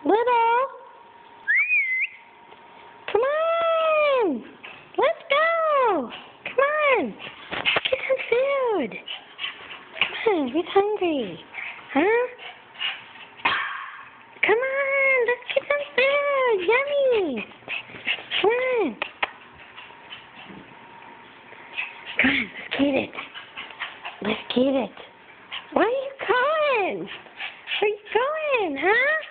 Little. Come on. Let's go. Come on. Get some food. Come on. Who's hungry? Huh? Come on. Let's get some food. Yummy. Come on. Come on. Let's get it. Let's get it. Where are you going? Where are you going, huh?